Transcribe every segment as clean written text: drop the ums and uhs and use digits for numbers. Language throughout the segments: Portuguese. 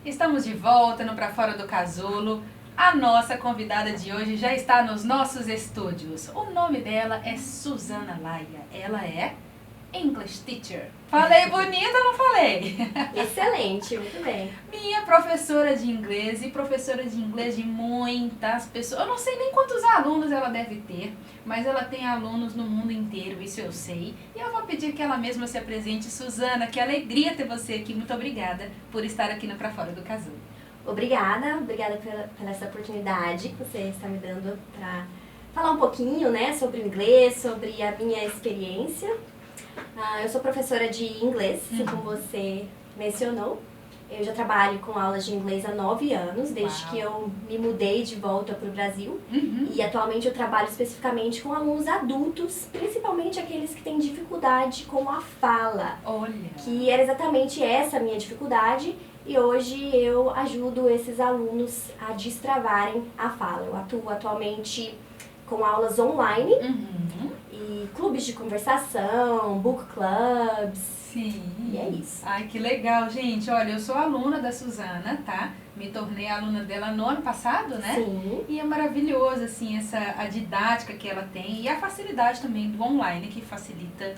Estamos de volta no Pra Fora do Casulo. A nossa convidada de hoje já está nos nossos estúdios. O nome dela é Suzana Laia. Ela é English Teacher. Falei bonita ou não falei? Excelente, muito bem. Minha professora de inglês e professora de inglês de muitas pessoas. Eu não sei nem quantos alunos ela deve ter, mas ela tem alunos no mundo inteiro, isso eu sei. E eu vou pedir que ela mesma se apresente. Suzana, que alegria ter você aqui. Muito obrigada por estar aqui no Pra Fora do Casulo. Obrigada pela essa oportunidade que você está me dando para falar um pouquinho, né, sobre o inglês, sobre a minha experiência. Eu sou professora de inglês, assim como você mencionou. Eu já trabalho com aulas de inglês há 9 anos, desde que eu me mudei de volta para o Brasil. E atualmente eu trabalho especificamente com alunos adultos, principalmente aqueles que têm dificuldade com a fala. Olha! Que era exatamente essa a minha dificuldade. E hoje eu ajudo esses alunos a destravarem a fala. Eu atuo atualmente com aulas online e clubes de conversação, book clubs. Sim. E é isso. Ai, que legal, gente. Olha, eu sou aluna da Suzana, tá? Me tornei aluna dela no ano passado, né? Sim. E é maravilhoso, assim, a didática que ela tem e a facilidade também do online, que facilita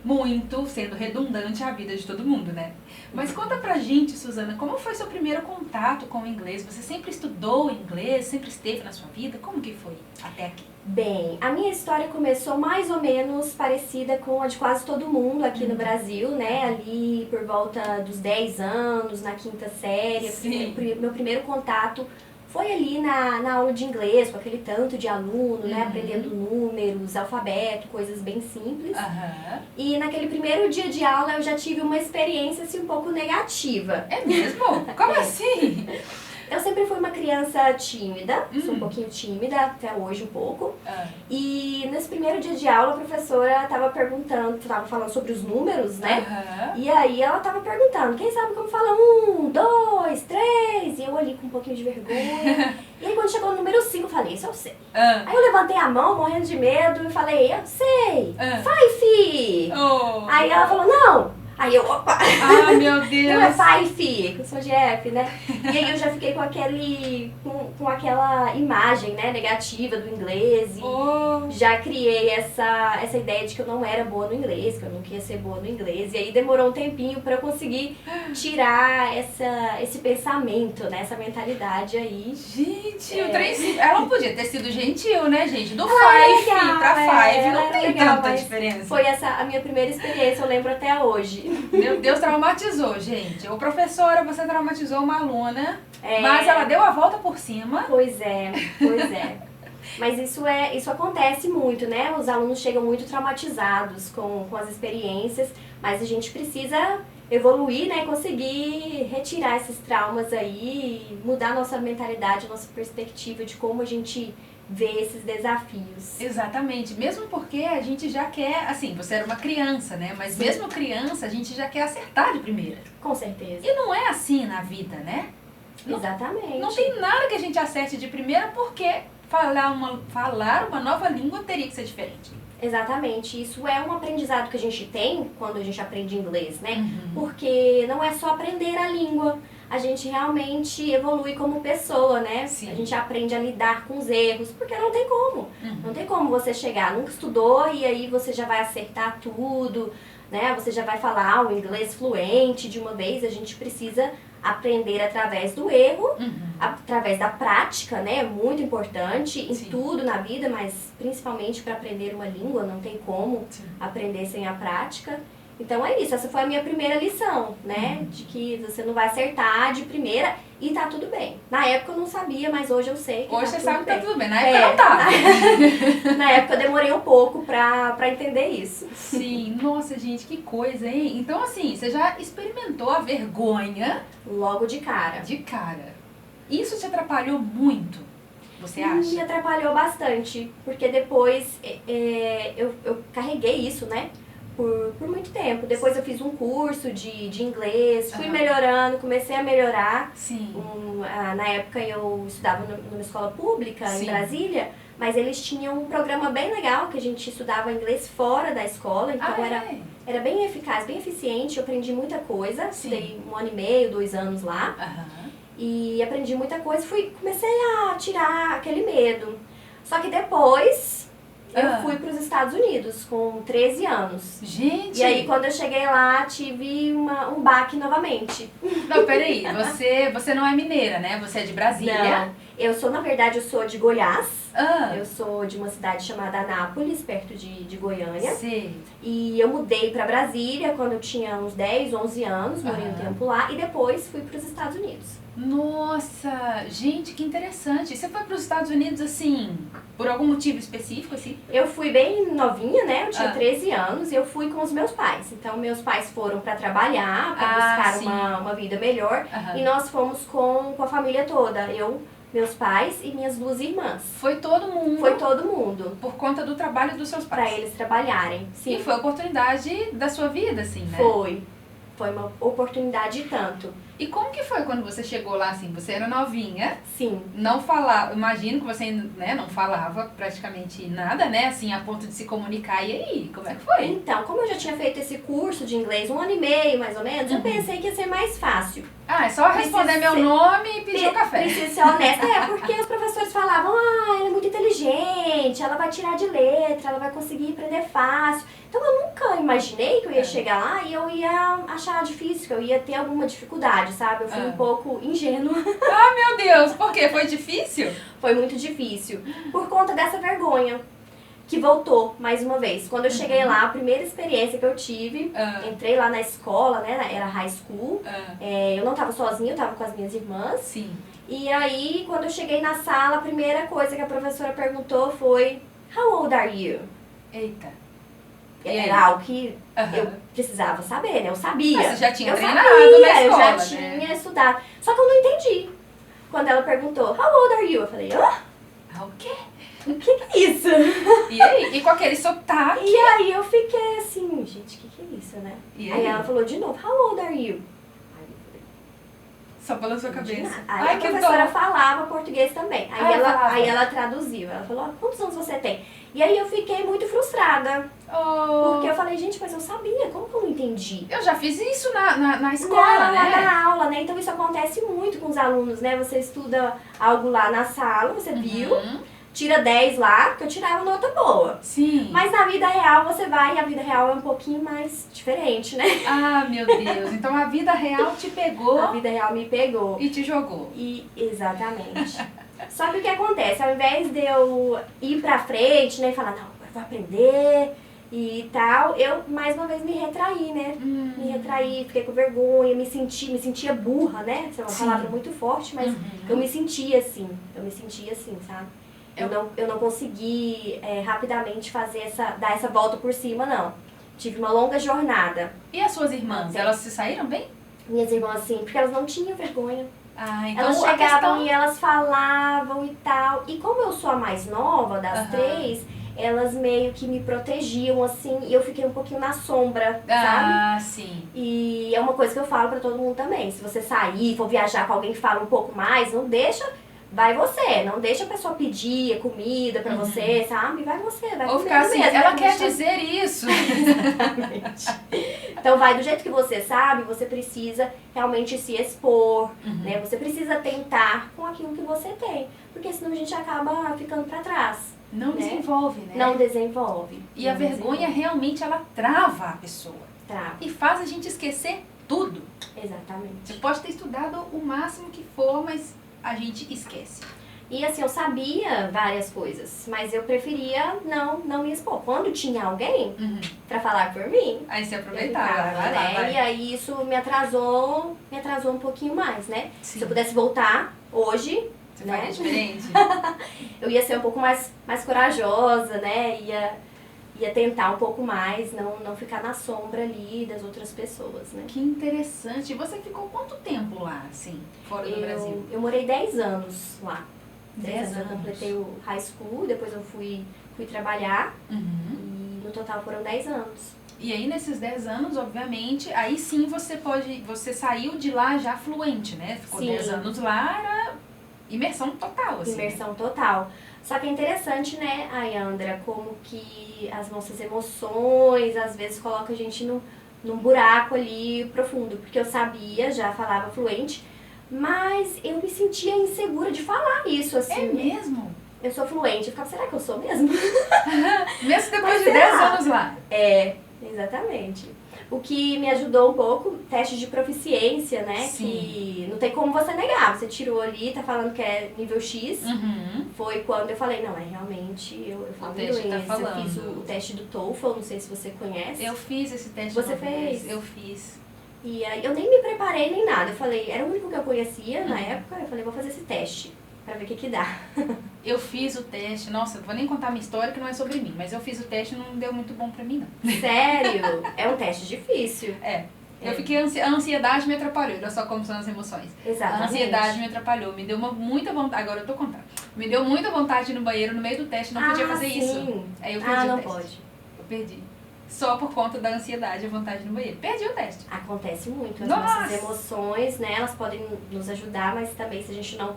muito, sendo redundante, a vida de todo mundo, né? Mas conta pra gente, Suzana, como foi seu primeiro contato com o inglês? Você sempre estudou inglês? Sempre esteve na sua vida? Como que foi até aqui? Bem, a minha história começou mais ou menos parecida com a de quase todo mundo aqui no Brasil, né? Ali por volta dos 10 anos, na quinta série. Sim. Meu primeiro contato foi ali na aula de inglês, com aquele tanto de aluno, né? Aprendendo números, alfabeto, coisas bem simples. E naquele primeiro dia de aula eu já tive uma experiência assim, um pouco negativa. É mesmo? Como assim? Eu sempre fui uma criança tímida, sou um pouquinho tímida, até hoje um pouco. E nesse primeiro dia de aula a professora estava falando sobre os números, né? E aí ela estava perguntando, quem sabe como fala 1, 2, 3? E eu ali com um pouquinho de vergonha. E aí quando chegou no número 5 eu falei, isso eu sei. Aí eu levantei a mão morrendo de medo e falei, eu sei, five! Aí ela falou, não! Aí eu, opa! Ah, meu Deus! Não é five, que eu sou de F, né? E aí eu já fiquei com aquela imagem, né, negativa do inglês e já criei essa ideia de que eu não era boa no inglês, que eu não queria ser boa no inglês. E aí demorou um tempinho pra eu conseguir tirar esse pensamento, né, essa mentalidade aí. Gente, o trem, ela não podia ter sido gentil, né, gente? Do five pra five não tem tanta diferença. Foi essa a minha primeira experiência, eu lembro até hoje. Meu Deus, traumatizou, gente. Ô, professora, você traumatizou uma aluna, mas ela deu a volta por cima. Pois é. Mas isso acontece muito, né? Os alunos chegam muito traumatizados com as experiências, mas a gente precisa evoluir, né? Conseguir retirar esses traumas aí, mudar nossa mentalidade, nossa perspectiva de como a gente ver esses desafios. Exatamente, mesmo porque a gente já quer, assim, você era uma criança, né? Mas mesmo criança, a gente já quer acertar de primeira. Com certeza. E não é assim na vida, né? Exatamente. Não tem nada que a gente acerte de primeira porque falar uma nova língua teria que ser diferente. Exatamente, isso é um aprendizado que a gente tem quando a gente aprende inglês, né? Porque não é só aprender a língua, a gente realmente evolui como pessoa, né? Sim. A gente aprende a lidar com os erros, porque não tem como. Não tem como você chegar, nunca estudou e aí você já vai acertar tudo, né? Você já vai falar o inglês fluente de uma vez, a gente precisa aprender através do erro, através da prática, né? É muito importante em tudo na vida, mas principalmente para aprender uma língua, não tem como aprender sem a prática. Então é isso, essa foi a minha primeira lição, né? De que você não vai acertar de primeira e tá tudo bem. Na época eu não sabia, mas hoje eu sei que hoje tá você sabe que bem. tá tudo bem, na época não tava. Na época eu demorei um pouco pra entender isso. Sim, nossa gente, que coisa, hein? Então assim, você já experimentou a vergonha logo de cara. De cara. Isso te atrapalhou muito, você acha? Me atrapalhou bastante, porque depois eu carreguei isso, né? por muito tempo. Depois eu fiz um curso de inglês, fui melhorando, comecei a melhorar. Sim. Na época eu estudava numa escola pública Sim. em Brasília, mas eles tinham um programa bem legal que a gente estudava inglês fora da escola, então era bem eficaz, bem eficiente, eu aprendi muita coisa, estudei 1 ano e meio, 2 anos lá, e aprendi muita coisa, comecei a tirar aquele medo. Só que depois eu fui para os Estados Unidos com 13 anos. Gente! E aí quando eu cheguei lá, tive um baque novamente. Não, peraí, você não é mineira, né? Você é de Brasília? Não, na verdade, eu sou de Goiás. Eu sou de uma cidade chamada Anápolis, perto de Goiânia. Sim. E eu mudei para Brasília quando eu tinha uns 10, 11 anos, morei um tempo lá. E depois fui para os Estados Unidos. Nossa, gente, que interessante. Você foi para os Estados Unidos, assim, por algum motivo específico, assim? Eu fui bem novinha, né? Eu tinha 13 anos e eu fui com os meus pais. Então, meus pais foram para trabalhar, para buscar uma vida melhor. E nós fomos com a família toda. Meus pais e minhas 2 irmãs. Foi todo mundo? Foi todo mundo. Por conta do trabalho dos seus pais? Para eles trabalharem, sim. E foi a oportunidade da sua vida, assim, né? Foi uma oportunidade e tanto. E como que foi quando você chegou lá, assim? Você era novinha. Sim. Não falava, imagino que você, né, não falava praticamente nada, né? Assim, a ponto de se comunicar. E aí, como é que foi? Então, como eu já tinha feito esse curso de inglês 1 ano e meio, mais ou menos, eu pensei que ia ser mais fácil. É só responder meu nome e pedir um café. Preciso ser honesta, porque os professores falavam, ela é muito inteligente, ela vai tirar de letra, ela vai conseguir aprender fácil. Então eu nunca imaginei que eu ia chegar lá e eu ia achar difícil, que eu ia ter alguma dificuldade, sabe? Eu fui um pouco ingênua. Ah, meu Deus, por quê? Foi difícil? Foi muito difícil, por conta dessa vergonha. Que voltou mais uma vez. Quando eu cheguei lá, a primeira experiência que eu tive, entrei lá na escola, né? Era high school. Eu não tava sozinha, eu tava com as minhas irmãs. Sim. E aí, quando eu cheguei na sala, a primeira coisa que a professora perguntou foi: How old are you? Eita. Era algo que eu precisava saber, né? Eu sabia. Mas você já tinha eu treinado sabia, na escola, eu já né? tinha estudado. Só que eu não entendi. Quando ela perguntou: How old are you? Eu falei: O quê? O que é isso? E aí? E com aquele sotaque? E aí eu fiquei assim, gente, o que é isso, né? E aí ela falou de novo: How old are you? Só pela sua cabeça. Aí a professora falava português também. Aí ela traduziu. Ela falou: quantos anos você tem? E aí eu fiquei muito frustrada. Porque eu falei: gente, mas eu sabia, como que eu não entendi? Eu já fiz isso na escola, né? Na aula, né? Então isso acontece muito com os alunos, né? Você estuda algo lá na sala, você viu, tira 10 lá, que eu tirava nota boa. Sim. Mas na vida real você vai e a vida real é um pouquinho mais diferente, né? Ah, meu Deus. Então a vida real te pegou. A vida real me pegou. E te jogou. Exatamente. Só que o que acontece? Ao invés de eu ir pra frente, né, e falar: não, agora eu vou aprender e tal, eu mais uma vez me retraí, né? Me retraí, fiquei com vergonha, me sentia burra, né? Essa é uma palavra muito forte, mas eu me sentia assim, sabe? Eu não consegui rapidamente dar essa volta por cima, não. Tive uma longa jornada. E as suas irmãs, elas se saíram bem? Minhas irmãs, sim, porque elas não tinham vergonha. Ah, então Elas chegavam e elas falavam e tal. E como eu sou a mais nova das 3, elas meio que me protegiam, assim, e eu fiquei um pouquinho na sombra, sabe? Ah, sim. E é uma coisa que eu falo pra todo mundo também. Se você sair, for viajar com alguém que fala um pouco mais, não deixa... Vai você, não deixa a pessoa pedir comida pra você, sabe? Vai você, vai ou ficar assim, mesmo, ela quer dizer isso. Exatamente. Então vai do jeito que você sabe, você precisa realmente se expor, né? Você precisa tentar com aquilo que você tem, porque senão a gente acaba ficando pra trás. Não desenvolve, né? Não desenvolve. E a vergonha realmente, ela trava a pessoa. Trava. E faz a gente esquecer tudo. Exatamente. Você pode ter estudado o máximo que for, mas a gente esquece. E assim, eu sabia várias coisas, mas eu preferia não me expor. Quando tinha alguém pra falar por mim, aí você aproveitava, né? E aí isso me atrasou um pouquinho mais, né? Sim. Se eu pudesse voltar hoje, você né? faria diferente? Eu ia ser um pouco mais corajosa, né? Ia tentar um pouco mais, não ficar na sombra ali das outras pessoas, né? Que interessante. E você ficou quanto tempo lá, assim, fora do Brasil? Eu morei 10 anos lá. 10 anos. Eu completei o high school, depois eu fui trabalhar e no total foram 10 anos. E aí, nesses 10 anos, obviamente, aí sim você saiu de lá já fluente, né? Ficou Sim. 10 anos lá, era imersão total, assim. Imersão total. Só que é interessante, né, Ayandra, como que as nossas emoções, às vezes, colocam a gente num buraco ali profundo. Porque eu sabia, já falava fluente, mas eu me sentia insegura de falar isso, assim. É mesmo? Eu sou fluente. Eu ficava, será que eu sou mesmo? Mesmo depois Mas de 10 será? anos lá. É, exatamente. O que me ajudou um pouco, teste de proficiência, né? Sim. Que não tem como você negar. Você tirou ali, tá falando que é nível X. Uhum. Foi quando eu falei, não, é realmente, eu falo teste tá inglês. falando. Eu fiz o teste do TOEFL, não sei se você conhece. Eu fiz esse teste. Você uma vez. fez? Eu fiz. E aí eu nem me preparei nem nada. Eu falei, era o único que eu conhecia na Uhum. época. Eu falei, vou fazer esse teste pra ver o que dá. Eu fiz o teste, nossa, não vou nem contar a minha história que não é sobre mim, mas eu fiz o teste e não deu muito bom pra mim, não. Sério? É um teste difícil. Eu fiquei, a ansiedade me atrapalhou, olha só como são as emoções. Exatamente. A ansiedade me atrapalhou, me deu muita vontade, agora eu tô contando, me deu muita vontade de ir no banheiro no meio do teste, não podia fazer sim. isso. Aí eu perdi não o teste. pode. Eu perdi. Só por conta da ansiedade e a vontade de ir no banheiro. Perdi o teste. Acontece muito. As Nossa! nossas emoções, né, elas podem nos ajudar, mas também se a gente não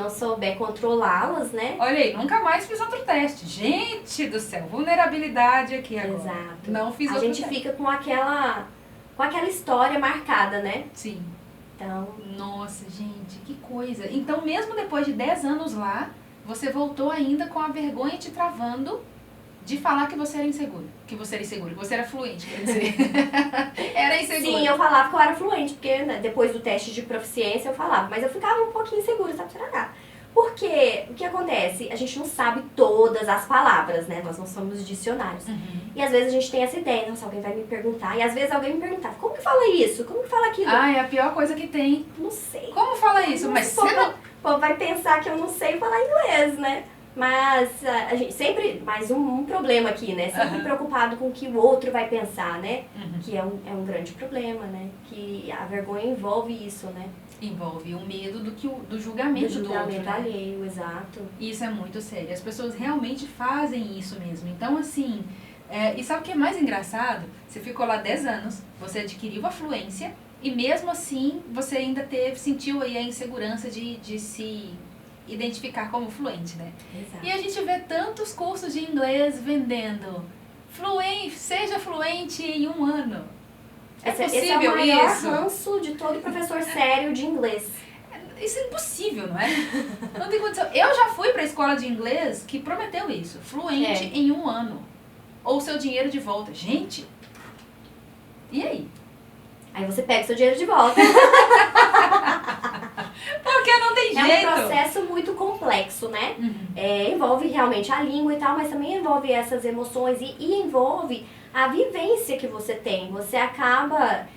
souber controlá-las, né? Olha aí, nunca mais fiz outro teste. Gente do céu, vulnerabilidade aqui agora. Exato. Não fiz A outro gente teste. fica com aquela história marcada, né? Sim. Então, Nossa, gente, que coisa. Então, mesmo depois de 10 anos lá, você voltou ainda com a vergonha te travando de falar que você era inseguro. Que você era fluente, quer dizer. Era inseguro. sim, eu falava que eu era fluente, porque né, depois do teste de proficiência eu falava, mas eu ficava um pouquinho insegura, sabe? Será? Porque o que acontece? A gente não sabe todas as palavras, né? Nós não somos dicionários. Uhum. E às vezes a gente tem essa ideia, nossa, alguém vai me perguntar. E às vezes alguém me pergunta, como que fala isso? Como que fala aquilo? Ah, é a pior coisa que tem. Não sei. Como fala isso? Mas o você não... povo vai pensar que eu não sei falar inglês, né? Mas a gente sempre, mais um problema aqui, né? Sempre Aham. preocupado com o que o outro vai pensar, né? Uhum. Que é um grande problema, né? Que a vergonha envolve isso, né? Envolve o medo do julgamento do outro, julgamento né? alheio, exato. Isso é muito sério. As pessoas realmente fazem isso mesmo. Então, assim, e sabe o que é mais engraçado? Você ficou lá 10 anos, você adquiriu a fluência e mesmo assim você ainda sentiu aí a insegurança de se identificar como fluente, né? Exato. E a gente vê tantos cursos de inglês vendendo seja fluente em 1 ano. É Esse é o possível maior isso? ranço de todo professor sério de inglês. Isso é impossível, não é? Não tem condição. Eu já fui pra escola de inglês que prometeu isso. Fluente em 1 ano. Ou seu dinheiro de volta. Gente, e aí? Aí você pega o seu dinheiro de volta. Porque não tem É jeito. um processo muito complexo, né? Uhum. Envolve realmente a língua e tal, mas também envolve essas emoções e envolve a vivência que você tem. Você acaba,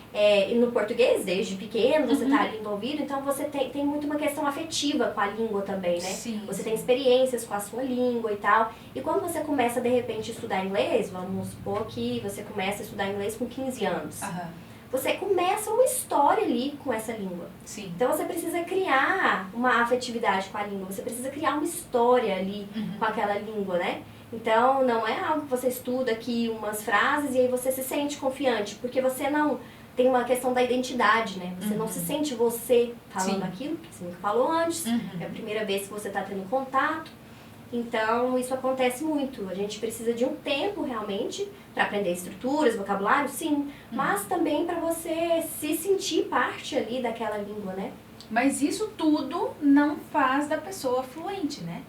no português, desde pequeno, você tá ali envolvido, então você tem muito uma questão afetiva com a língua também, né? Sim. Você tem experiências com a sua língua e tal. E quando você começa, de repente, a estudar inglês, vamos supor que você começa a estudar inglês com 15 anos. Aham. Você começa uma história ali com essa língua. Sim. Então você precisa criar uma afetividade com a língua, você precisa criar uma história ali com aquela língua, né? Então não é algo que você estuda aqui umas frases e aí você se sente confiante, porque você não tem uma questão da identidade, né? Você não se sente você falando Sim. aquilo que você nunca falou antes, é a primeira vez que você está tendo contato. Então, isso acontece muito. A gente precisa de um tempo, realmente, para aprender estruturas, vocabulário, sim. Mas também para você se sentir parte ali daquela língua, né? Mas isso tudo não faz da pessoa fluente, né?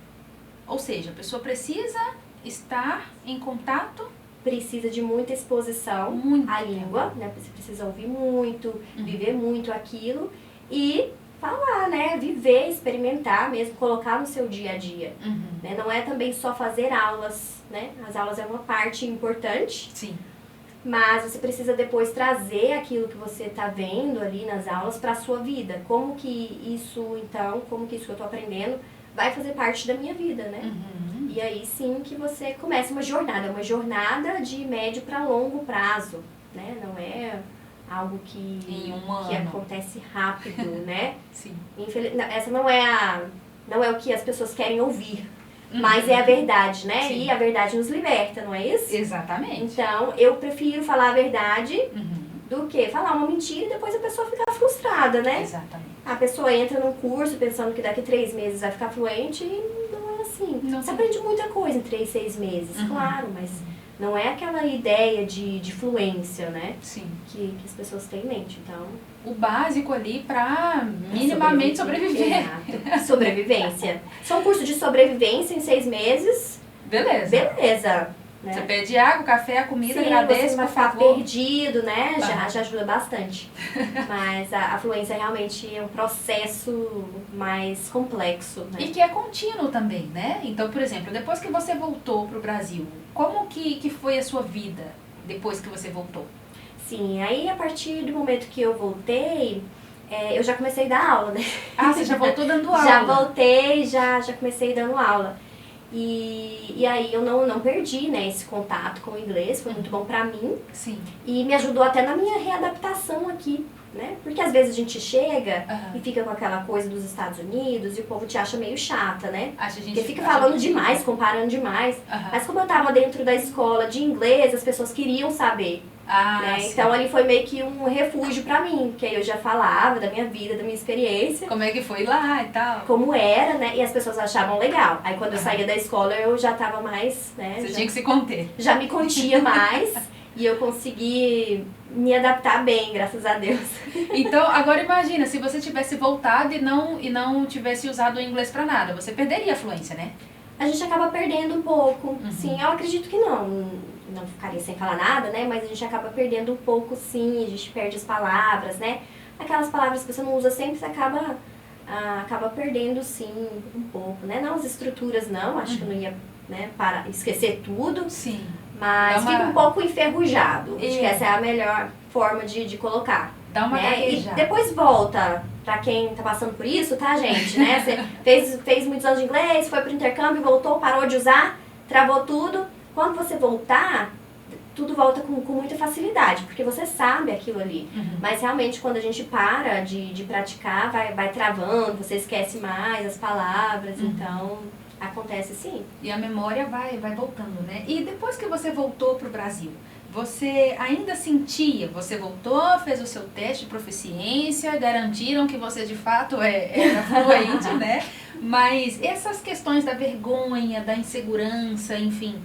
Ou seja, a pessoa precisa estar em contato Precisa de muita exposição muito à língua, né? Você precisa ouvir muito, viver muito aquilo e falar, né? Viver, experimentar mesmo, colocar no seu dia a dia. Né? Não é também só fazer aulas, né? As aulas é uma parte importante, Sim. mas você precisa depois trazer aquilo que você está vendo ali nas aulas para a sua vida. Como que isso que eu estou aprendendo vai fazer parte da minha vida, né? E aí sim que você começa uma jornada de médio para longo prazo, né? Não é algo que Em 1 ano. que acontece rápido, né? Sim. Essa não é o que as pessoas querem ouvir. mais é a verdade, né? Sim. E a verdade nos liberta, não é isso? Exatamente. Então, eu prefiro falar a verdade Uhum. do que falar uma mentira e depois a pessoa ficar frustrada, né? Exatamente. A pessoa entra num curso pensando que daqui 3 meses vai ficar fluente e não é assim. Não Você sim. aprende muita coisa em 3, 6 meses, Uhum. claro, mas não é aquela ideia de fluência, né? Sim. Que as pessoas têm em mente. Então, O básico ali pra minimamente sobreviver. Exato. Sobrevivência. Só um curso de sobrevivência em 6 meses, Beleza. beleza. Né? Você pede água, café, a comida, Sim, agradece, você vai por ficar favor. perdido, né? Aham. Já ajuda bastante. Mas a fluência realmente é um processo mais complexo, né? E que é contínuo também, né? Então, por exemplo, depois que você voltou pro Brasil, como que foi a sua vida depois que você voltou? Sim, aí a partir do momento que eu voltei, eu já comecei a dar aula, né? Ah, você já voltou dando aula? Já voltei, já comecei dando aula. E aí eu não perdi, né, esse contato com o inglês, foi muito bom pra mim. Sim. E me ajudou até na minha readaptação aqui, né? Porque às vezes a gente chega Aham. e fica com aquela coisa dos Estados Unidos e o povo te acha meio chata, né? Acho a gente Porque fica acha falando que- demais, comparando demais. Aham. Mas como eu tava dentro da escola de inglês, as pessoas queriam saber, Ah, né? sim. Então ali foi meio que um refúgio pra mim, porque aí eu já falava da minha vida, da minha experiência, Como é que foi lá e tal? como era, né? E as pessoas achavam legal. Aí quando eu saía da escola eu já tava mais, né? Você já- tinha que se conter. já me contia mais e eu consegui me adaptar bem, graças a Deus. Então, agora imagina, se você tivesse voltado e não tivesse usado o inglês pra nada, você perderia a fluência, né? A gente acaba perdendo um pouco. Sim, eu acredito que não ficaria sem falar nada, né? Mas a gente acaba perdendo um pouco, sim. A gente perde as palavras, né? Aquelas palavras que você não usa sempre, você acaba perdendo, sim, um pouco, né? Não as estruturas, não. Acho que eu não ia, né, para esquecer tudo. Sim. Mas Dá uma- fica um pouco enferrujado. Acho que É. essa é a melhor forma de colocar. Dá uma Né? E gaguejada. depois volta, pra quem tá passando por isso, tá, gente? Né? Você fez muitos anos de inglês, foi pro intercâmbio, voltou, parou de usar, travou tudo. Quando você voltar, tudo volta com muita facilidade, porque você sabe aquilo ali. Uhum. Mas realmente, quando a gente para de praticar, vai travando, você esquece mais as palavras, então acontece sim. E a memória vai voltando, né? E depois que você voltou pro Brasil, você ainda sentia, você voltou, fez o seu teste de proficiência, garantiram que você de fato era fluente, né? Mas essas questões da vergonha, da insegurança, enfim,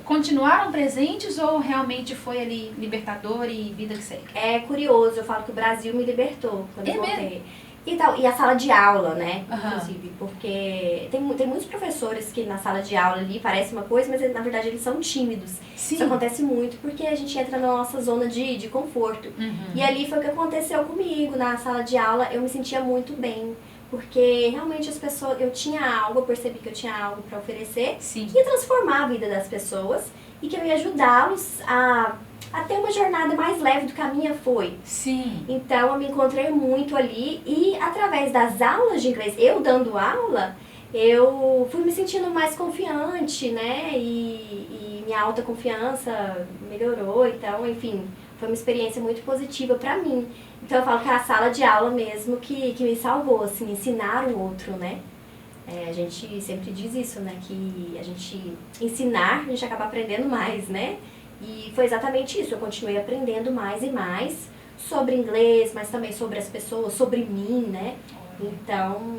continuaram presentes ou realmente foi ali libertador e vida que segue? É curioso, eu falo que o Brasil me libertou quando É eu voltei. E a sala de aula, né? Aham. Inclusive, porque tem muitos professores que na sala de aula ali parece uma coisa, mas na verdade eles são tímidos. Sim. Isso acontece muito porque a gente entra na nossa zona de conforto. Uhum. E ali foi o que aconteceu comigo, na sala de aula eu me sentia muito bem. Porque realmente as pessoas, eu tinha algo, eu percebi que eu tinha algo para oferecer, Sim. que ia transformar a vida das pessoas e que eu ia ajudá-los a ter uma jornada mais leve do que a minha foi. Sim. Então eu me encontrei muito ali e através das aulas de inglês, eu dando aula, eu fui me sentindo mais confiante, né? E minha autoconfiança melhorou, então, enfim, foi uma experiência muito positiva pra mim. Então eu falo que é a sala de aula mesmo que me salvou, assim, ensinar o outro, né? A gente sempre diz isso, né? Que a gente ensinar, a gente acaba aprendendo mais, né? E foi exatamente isso, eu continuei aprendendo mais e mais sobre inglês, mas também sobre as pessoas, sobre mim, né? Então,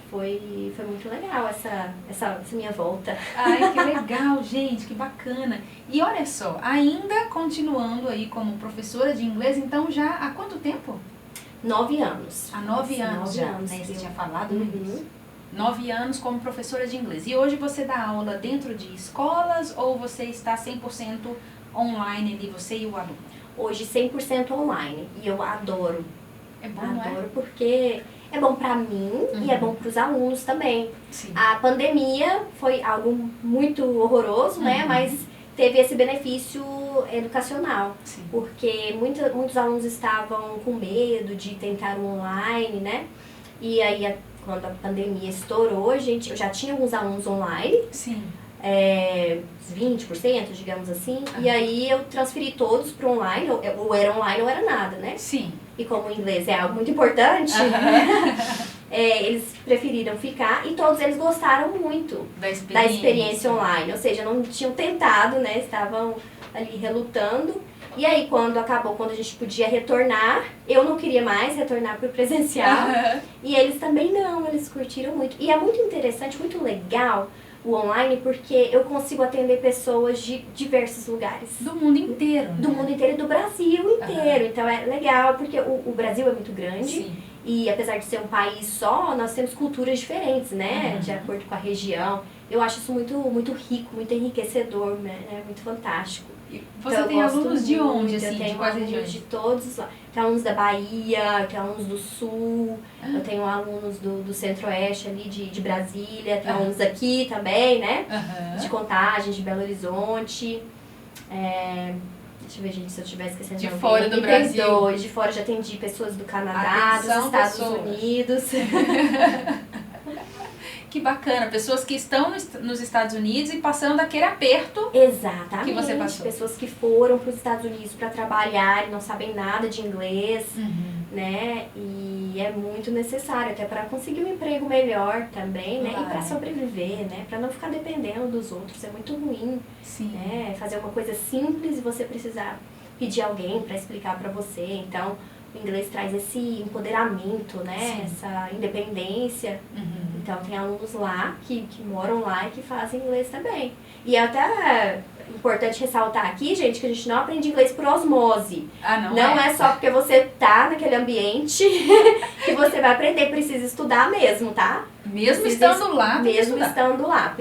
foi muito legal essa minha volta. Ai, que legal, gente, que bacana. E olha só, ainda continuando aí como professora de inglês, então já há quanto tempo? 9 anos. Há 9 anos 9 já, anos né? que Você eu- tinha falado no Uhum. início. 9 anos como professora de inglês. E hoje você dá aula dentro de escolas ou você está 100% online ali, você e o aluno? Hoje 100% online e eu adoro. É bom, não é? Adoro porque é bom pra mim e é bom pros alunos também. Sim. A pandemia foi algo muito horroroso, né? Uhum. Mas teve esse benefício educacional. Sim. Porque muitos alunos estavam com medo de tentar o online, né? E aí, quando a pandemia estourou, eu já tinha alguns alunos online, Sim. 20%, digamos assim, e aí eu transferi todos para online, ou era online ou era nada, né? Sim. E como o inglês é algo muito importante, eles preferiram ficar e todos eles gostaram muito Da da experiência online. Ou seja, não tinham tentado, né? Estavam ali relutando. E aí, quando a gente podia retornar, eu não queria mais retornar para o presencial. E eles também não, eles curtiram muito. E é muito interessante, muito legal o online, porque eu consigo atender pessoas de diversos lugares. Do mundo inteiro. Do mundo inteiro e do Brasil inteiro. Então é legal, porque o Brasil é muito grande. Sim. E apesar de ser um país só, nós temos culturas diferentes, né? De acordo com a região. Eu acho isso muito, muito rico, muito enriquecedor, né? É muito fantástico. Você então, tem alunos de onde, assim? Eu tenho de quais alunos regiões? de todos lá. Tem alunos da Bahia, tem alunos do Sul, eu tenho alunos do Centro-Oeste ali, de Brasília, tem alunos aqui também, né? De Contagem, de Belo Horizonte. Deixa eu ver, gente, se eu estiver esquecendo de alguém. fora do Brasil. Perdoe. De fora já atendi pessoas do Canadá, Atenção, dos Estados pessoas. Unidos. Que bacana, pessoas que estão nos Estados Unidos e passando aquele aperto. Exatamente. Que você passou. Pessoas que foram para os Estados Unidos para trabalhar e não sabem nada de inglês, né? E é muito necessário até para conseguir um emprego melhor também, né? Claro. E para sobreviver, né? Para não ficar dependendo dos outros. É muito ruim, Sim. né? Fazer uma coisa simples e você precisar pedir alguém para explicar para você. Então, o inglês traz esse empoderamento, né? Sim. Essa independência. Então, tem alunos lá que moram lá e que fazem inglês também. E é até importante ressaltar aqui, gente, que a gente não aprende inglês por osmose. Não é só porque você tá naquele ambiente que você vai aprender. Precisa estudar mesmo, tá? Mesmo estando lá, tem que Mesmo estudar. estando lá,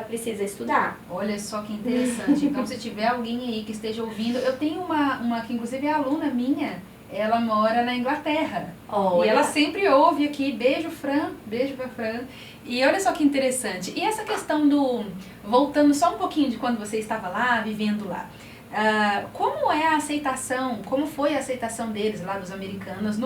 precisa estudar. Olha só que interessante. Então, se tiver alguém aí que esteja ouvindo, eu tenho uma que inclusive é aluna minha, ela mora na Inglaterra. Olha. E ela sempre ouve aqui, beijo Fran, beijo pra Fran. E olha só que interessante. E essa questão voltando só um pouquinho de quando você estava lá, vivendo lá. Como é a aceitação, como foi a aceitação deles lá, dos americanos,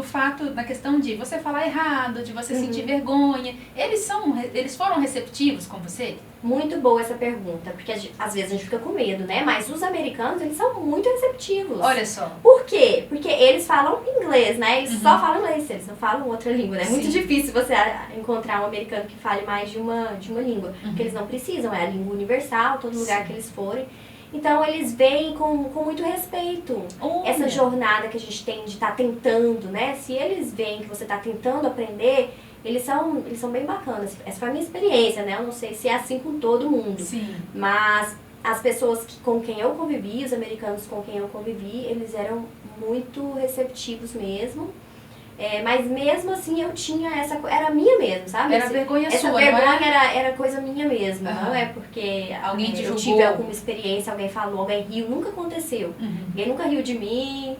na questão de você falar errado, de você sentir vergonha. Eles foram receptivos com você? Muito boa essa pergunta, porque às vezes a gente fica com medo, né? Mas os americanos, eles são muito receptivos. Olha só. Por quê? Porque eles falam inglês, né? Eles só falam inglês, eles não falam outra língua, né? É muito Sim. difícil você encontrar um americano que fale mais de uma língua. Porque eles não precisam, é a língua universal, todo lugar que eles forem. Então, eles veem com muito respeito essa jornada que a gente tem de estar tentando, né? Se eles veem que você está tentando aprender, eles são bem bacanas. Essa foi a minha experiência, né? Eu não sei se é assim com todo mundo. Sim. Mas as pessoas com quem eu convivi, os americanos com quem eu convivi, eles eram muito receptivos mesmo. Mas mesmo assim eu tinha era minha mesmo, sabe? Era vergonha essa sua, vergonha não é? era coisa minha mesmo, não é porque alguém te eu julgou. tive alguma experiência, alguém falou, alguém riu, nunca aconteceu. Ninguém nunca riu de mim,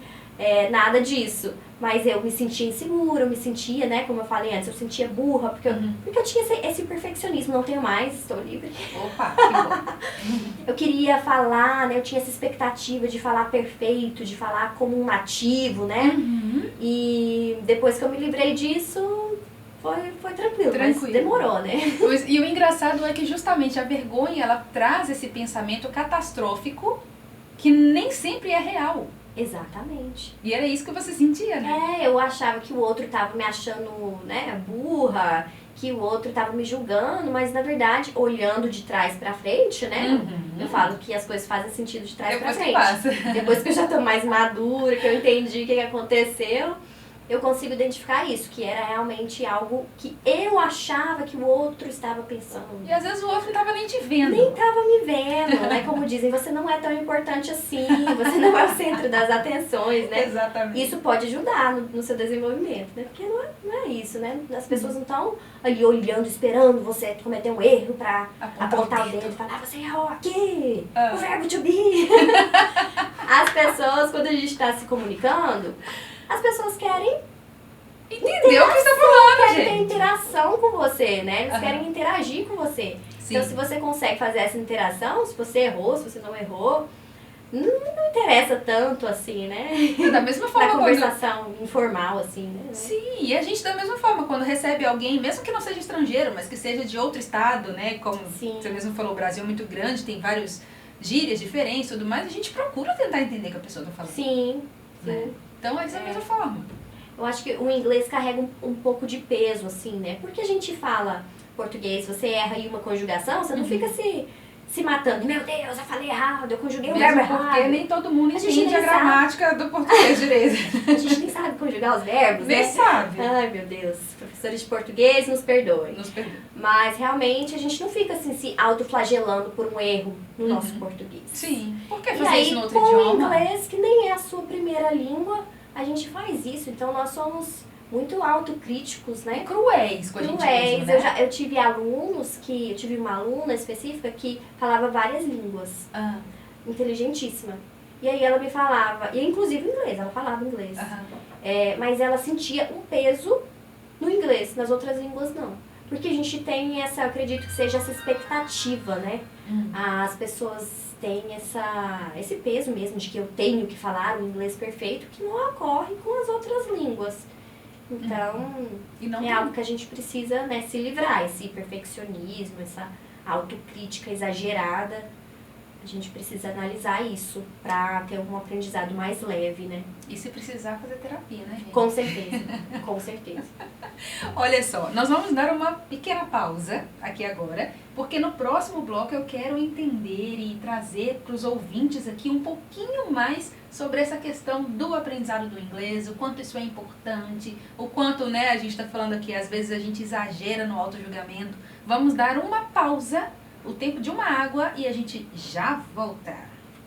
nada disso. Mas eu me sentia insegura, eu me sentia, né, como eu falei antes, eu sentia burra, porque eu tinha esse perfeccionismo, não tenho mais, estou livre. Opa, que bom. Eu queria falar, né, eu tinha essa expectativa de falar perfeito, de falar como um nativo, né? E depois que eu me livrei disso, foi tranquilo, mas demorou, né? E o engraçado é que justamente a vergonha, ela traz esse pensamento catastrófico que nem sempre é real. Exatamente. E era isso que você sentia, né? Eu achava que o outro tava me achando, né, burra, que o outro tava me julgando, mas na verdade, olhando de trás pra frente, né? Eu falo que as coisas fazem sentido de trás pra frente. Depois que eu já tô mais madura, que eu entendi o que aconteceu, eu consigo identificar isso, que era realmente algo que eu achava que o outro estava pensando. E às vezes o outro não tava nem te vendo. Nem tava me vendo, né? Como dizem, você não é tão importante assim, você não é o centro das atenções, né? Exatamente. Isso pode ajudar no seu desenvolvimento, né? Porque não é isso, né? As pessoas não estão ali olhando, esperando você cometer um erro pra apontar o dedo e falar, você errou aqui, o verbo to be. As pessoas, quando a gente tá se comunicando, as pessoas querem entender o que você tá falando, querem gente. ter interação com você, né? Eles querem interagir com você. Sim. Então, se você consegue fazer essa interação, se você errou, se você não errou, não interessa tanto assim, né? Da mesma forma, na conversação informal, assim, né? Sim, e a gente da mesma forma, quando recebe alguém, mesmo que não seja estrangeiro, mas que seja de outro estado, né? Como você mesmo falou, o Brasil é muito grande, tem vários gírias diferentes e tudo mais, a gente procura tentar entender o que a pessoa tá falando. Sim, né? Então é da mesma forma. Eu acho que o inglês carrega um pouco de peso, assim, né? Porque a gente fala português, você erra aí uma conjugação, você não fica se matando. Meu Deus, eu falei errado, eu conjuguei o verbo Mesmo porque errado. nem todo mundo A gente entende a nem sabe. gramática do português direito. A gente nem sabe conjugar os verbos, Nem né? sabe. Ai, meu Deus. Professores de português, nos perdoem. Nos perdoa. Mas, realmente, a gente não fica, assim, se autoflagelando por um erro no nosso português. Sim. Por que E fazer aí, isso no outro com o idioma? inglês, que nem é a sua primeira língua, a gente faz isso. Então, nós somos muito autocríticos, né? Cruéis com a gente Cruéis. mesmo, né? Eu tive alunos eu tive uma aluna específica que falava várias línguas. Ah, Inteligentíssima. E aí ela me falava, e inclusive inglês, ela falava inglês. aham. Mas ela sentia um peso no inglês, nas outras línguas não. Porque a gente tem essa, eu acredito que seja essa expectativa, né? As pessoas têm esse peso mesmo de que eu tenho que falar o inglês perfeito, que não ocorre com as outras línguas. Então, E não é tem- algo que a gente precisa, né, se livrar, esse perfeccionismo, essa autocrítica exagerada. A gente precisa analisar isso pra ter um aprendizado mais leve, né? E se precisar fazer terapia, né, gente? Com certeza, com certeza. Olha só, nós vamos dar uma pequena pausa aqui agora, porque no próximo bloco eu quero entender e trazer para os ouvintes aqui um pouquinho mais sobre essa questão do aprendizado do inglês, o quanto isso é importante, o quanto, né, a gente está falando aqui, às vezes a gente exagera no auto-julgamento. Vamos dar uma pausa, o tempo de uma água, e a gente já volta.